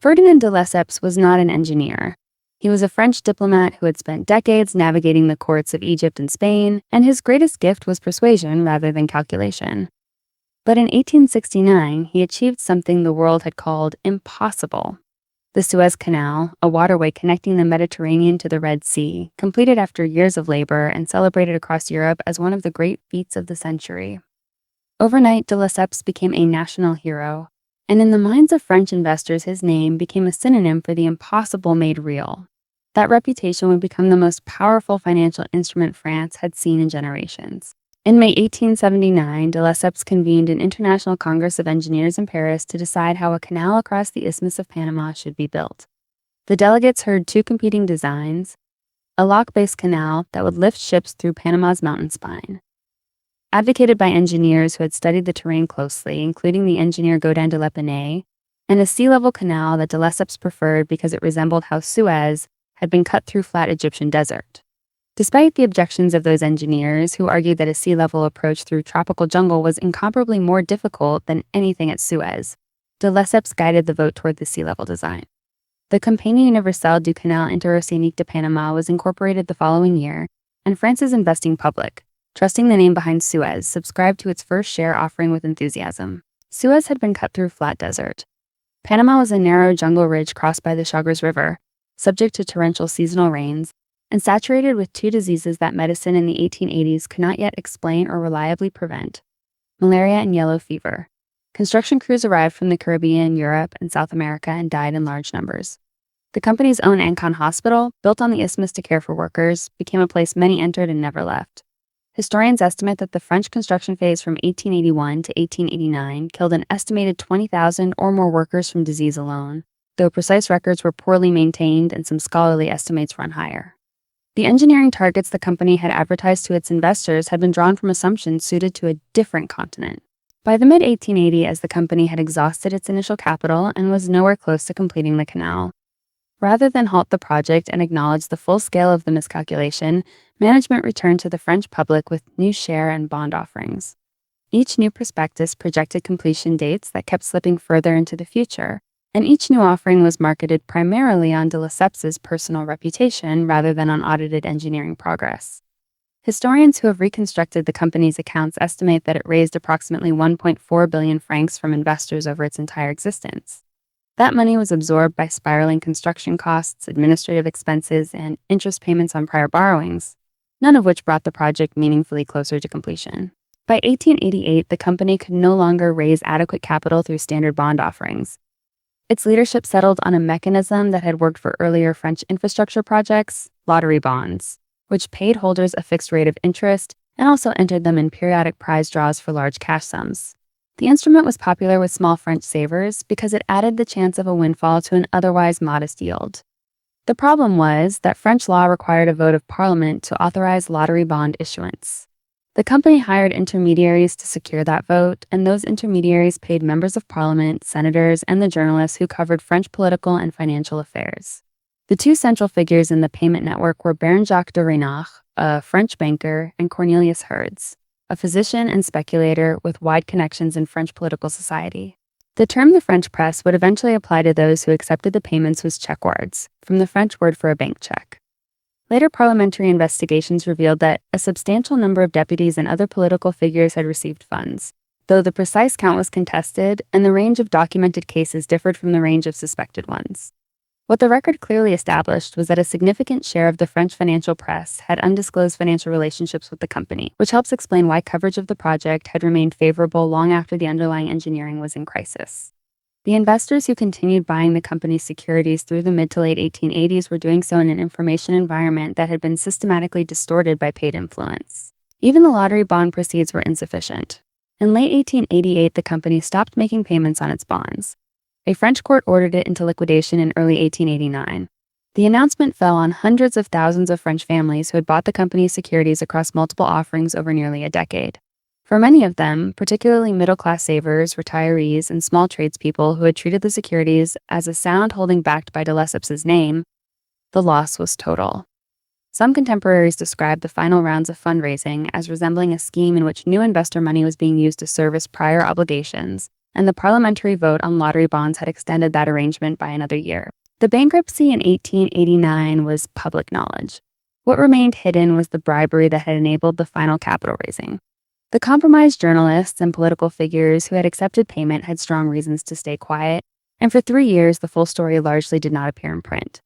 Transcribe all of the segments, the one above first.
Ferdinand de Lesseps was not an engineer. He was a French diplomat who had spent decades navigating the courts of Egypt and Spain, and his greatest gift was persuasion rather than calculation. But in 1869, he achieved something the world had called impossible. The Suez Canal, a waterway connecting the Mediterranean to the Red Sea, completed after years of labor and celebrated across Europe as one of the great feats of the century. Overnight, de Lesseps became a national hero, and in the minds of French investors, his name became a synonym for the impossible made real. That reputation would become the most powerful financial instrument France had seen in generations. In May 1879, de Lesseps convened an International Congress of Engineers in Paris to decide how a canal across the Isthmus of Panama should be built. The delegates heard two competing designs: a lock-based canal that would lift ships through Panama's mountain spine, advocated by engineers who had studied the terrain closely, including the engineer Gaudin de l'Épinay, and a sea-level canal that de Lesseps preferred because it resembled how Suez had been cut through flat Egyptian desert. Despite the objections of those engineers, who argued that a sea-level approach through tropical jungle was incomparably more difficult than anything at Suez, de Lesseps guided the vote toward the sea-level design. The Compagnie Universelle du Canal Interoceanique de Panama was incorporated the following year, and France's investing public, trusting the name behind Suez, subscribed to its first share offering with enthusiasm. Suez had been cut through flat desert. Panama was a narrow jungle ridge crossed by the Chagres River, subject to torrential seasonal rains, and saturated with two diseases that medicine in the 1880s could not yet explain or reliably prevent: malaria and yellow fever. Construction crews arrived from the Caribbean, Europe, and South America and died in large numbers. The company's own Ancon Hospital, built on the isthmus to care for workers, became a place many entered and never left. Historians estimate that the French construction phase from 1881 to 1889 killed an estimated 20,000 or more workers from disease alone, though precise records were poorly maintained and some scholarly estimates run higher. The engineering targets the company had advertised to its investors had been drawn from assumptions suited to a different continent. By the mid-1880s, as the company had exhausted its initial capital and was nowhere close to completing the canal, rather than halt the project and acknowledge the full scale of the miscalculation, management returned to the French public with new share and bond offerings. Each new prospectus projected completion dates that kept slipping further into the future, and each new offering was marketed primarily on de Lesseps's personal reputation rather than on audited engineering progress. Historians who have reconstructed the company's accounts estimate that it raised approximately 1.4 billion francs from investors over its entire existence. That money was absorbed by spiraling construction costs, administrative expenses, and interest payments on prior borrowings, none of which brought the project meaningfully closer to completion. By 1888, the company could no longer raise adequate capital through standard bond offerings. Its leadership settled on a mechanism that had worked for earlier French infrastructure projects: lottery bonds, which paid holders a fixed rate of interest and also entered them in periodic prize draws for large cash sums. The instrument was popular with small French savers because it added the chance of a windfall to an otherwise modest yield. The problem was that French law required a vote of Parliament to authorize lottery bond issuance. The company hired intermediaries to secure that vote, and those intermediaries paid members of Parliament, senators, and the journalists who covered French political and financial affairs. The two central figures in the payment network were Baron Jacques de Reinach, a French banker, and Cornelius Hertz, a physician and speculator with wide connections in French political society. The term the French press would eventually apply to those who accepted the payments was checkwards, from the French word for a bank check. Later parliamentary investigations revealed that a substantial number of deputies and other political figures had received funds, though the precise count was contested and the range of documented cases differed from the range of suspected ones. What the record clearly established was that a significant share of the French financial press had undisclosed financial relationships with the company, which helps explain why coverage of the project had remained favorable long after the underlying engineering was in crisis. The investors who continued buying the company's securities through the mid to late 1880s were doing so in an information environment that had been systematically distorted by paid influence. Even the lottery bond proceeds were insufficient. In late 1888, the company stopped making payments on its bonds. A French court ordered it into liquidation in early 1889. The announcement fell on hundreds of thousands of French families who had bought the company's securities across multiple offerings over nearly a decade. For many of them, particularly middle-class savers, retirees, and small tradespeople who had treated the securities as a sound holding backed by de Lesseps's name, the loss was total. Some contemporaries described the final rounds of fundraising as resembling a scheme in which new investor money was being used to service prior obligations, and the parliamentary vote on lottery bonds had extended that arrangement by another year. The bankruptcy in 1889 was public knowledge. What remained hidden was the bribery that had enabled the final capital raising. The compromised journalists and political figures who had accepted payment had strong reasons to stay quiet, and for 3 years the full story largely did not appear in print.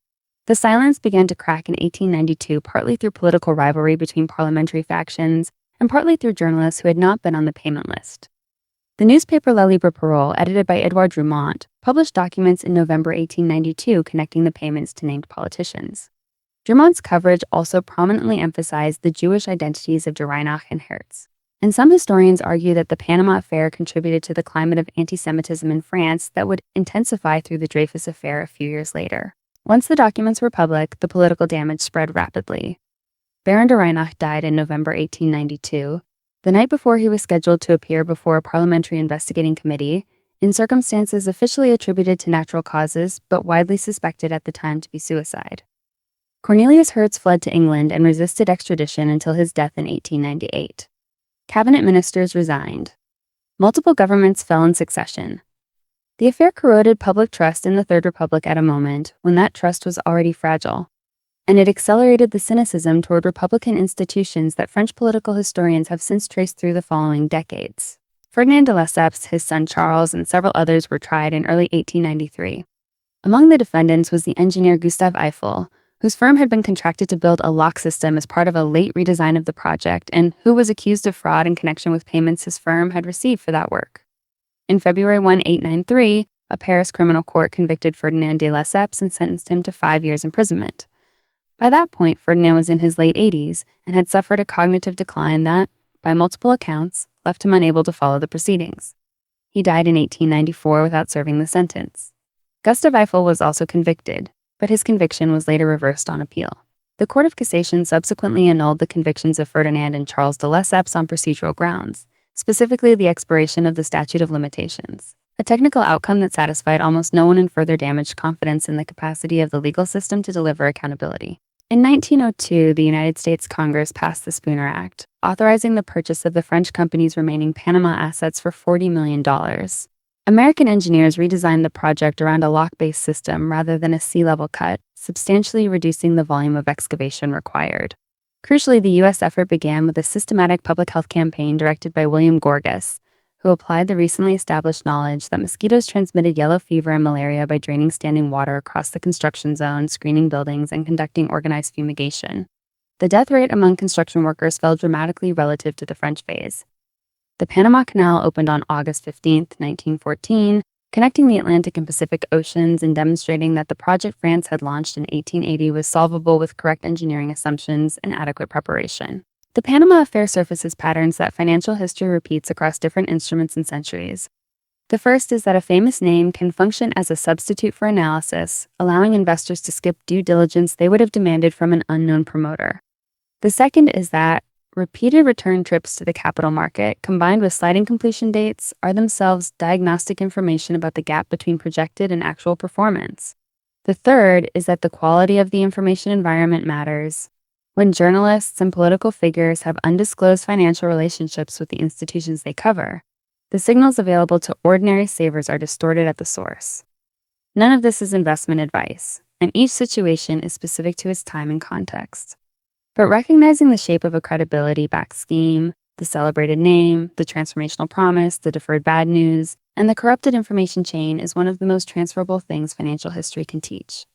The silence began to crack in 1892, partly through political rivalry between parliamentary factions and partly through journalists who had not been on the payment list. The newspaper La Libre Parole, edited by Edouard Drumont, published documents in November 1892 connecting the payments to named politicians. Drumont's coverage also prominently emphasized the Jewish identities of de Reinach and Hertz. And some historians argue that the Panama Affair contributed to the climate of anti-Semitism in France that would intensify through the Dreyfus Affair a few years later. Once the documents were public, the political damage spread rapidly. Baron de Reinach died in November 1892, the night before he was scheduled to appear before a parliamentary investigating committee, in circumstances officially attributed to natural causes but widely suspected at the time to be suicide. Cornelius Hertz fled to England and resisted extradition until his death in 1898. Cabinet ministers resigned. Multiple governments fell in succession. The affair corroded public trust in the Third Republic at a moment when that trust was already fragile, and it accelerated the cynicism toward Republican institutions that French political historians have since traced through the following decades. Ferdinand de Lesseps, his son Charles, and several others were tried in early 1893. Among the defendants was the engineer Gustave Eiffel, whose firm had been contracted to build a lock system as part of a late redesign of the project, and who was accused of fraud in connection with payments his firm had received for that work. In February 1893, a Paris criminal court convicted Ferdinand de Lesseps and sentenced him to 5 years imprisonment. By that point, Ferdinand was in his late 80s and had suffered a cognitive decline that, by multiple accounts, left him unable to follow the proceedings. He died in 1894 without serving the sentence. Gustave Eiffel was also convicted, but his conviction was later reversed on appeal. The Court of Cassation subsequently annulled the convictions of Ferdinand and Charles de Lesseps on procedural grounds, specifically the expiration of the statute of limitations, a technical outcome that satisfied almost no one and further damaged confidence in the capacity of the legal system to deliver accountability. In 1902, the United States Congress passed the Spooner Act, authorizing the purchase of the French company's remaining Panama assets for $40 million. American engineers redesigned the project around a lock-based system rather than a sea-level cut, substantially reducing the volume of excavation required. Crucially, the U.S. effort began with a systematic public health campaign directed by William Gorgas, who applied the recently established knowledge that mosquitoes transmitted yellow fever and malaria by draining standing water across the construction zone, screening buildings, and conducting organized fumigation. The death rate among construction workers fell dramatically relative to the French phase. The Panama Canal opened on August 15, 1914, connecting the Atlantic and Pacific Oceans and demonstrating that the project France had launched in 1880 was solvable with correct engineering assumptions and adequate preparation. The Panama Affair surfaces patterns that financial history repeats across different instruments and centuries. The first is that a famous name can function as a substitute for analysis, allowing investors to skip due diligence they would have demanded from an unknown promoter. The second is that repeated return trips to the capital market, combined with sliding completion dates, are themselves diagnostic information about the gap between projected and actual performance. The third is that the quality of the information environment matters. When journalists and political figures have undisclosed financial relationships with the institutions they cover, the signals available to ordinary savers are distorted at the source. None of this is investment advice, and each situation is specific to its time and context. But recognizing the shape of a credibility-backed scheme, the celebrated name, the transformational promise, the deferred bad news, and the corrupted information chain is one of the most transferable things financial history can teach.